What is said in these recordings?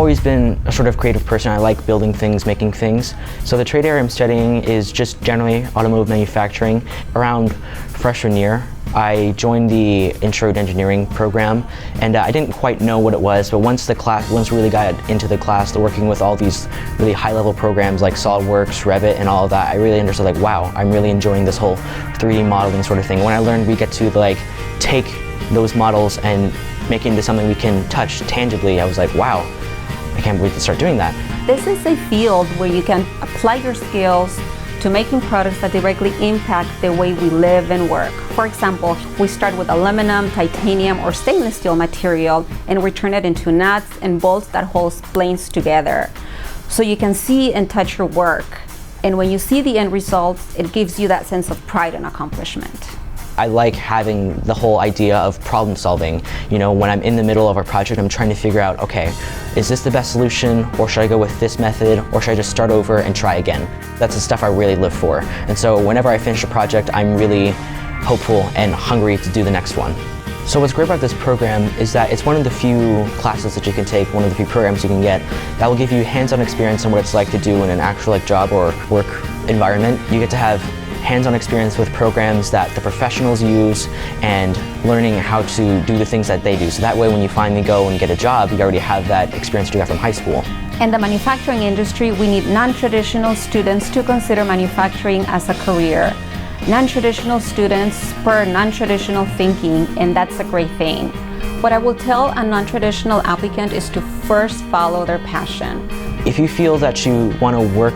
always been a sort of creative person. I like building things, making things. So the trade area I'm studying is just generally automotive manufacturing. Around freshman year, I joined the Intro to Engineering program, and I didn't quite know what it was, but once we really got into the class, working with all these really high-level programs like SolidWorks, Revit, and all of that, I really understood, like, wow, I'm really enjoying this whole 3D modeling sort of thing. When I learned we get to like take those models and make it into something we can touch tangibly, I was like, wow, I can't believe we can start doing that. This is a field where you can apply your skills to making products that directly impact the way we live and work. For example, we start with aluminum, titanium, or stainless steel material, and we turn it into nuts and bolts that hold planes together. So you can see and touch your work. And when you see the end results, it gives you that sense of pride and accomplishment. I like having the whole idea of problem solving. You know, when I'm in the middle of a project, I'm trying to figure out, okay, is this the best solution, or should I go with this method, or should I just start over and try again? That's the stuff I really live for. And so whenever I finish a project, I'm really hopeful and hungry to do the next one. So what's great about this program is that it's one of the few classes that you can take, one of the few programs you can get that will give you hands-on experience on what it's like to do in an actual job or work environment. You get to have hands-on experience with programs that the professionals use and learning how to do the things that they do. So that way when you finally go and get a job, you already have that experience that you got from high school. In the manufacturing industry, we need non-traditional students to consider manufacturing as a career. Non-traditional students spur non-traditional thinking, and that's a great thing. What I will tell a non-traditional applicant is to first follow their passion. If you feel that you want to work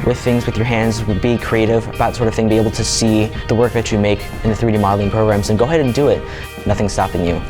with things with your hands, be creative, that sort of thing, be able to see the work that you make in the 3D modeling programs, and go ahead and do it. Nothing's stopping you.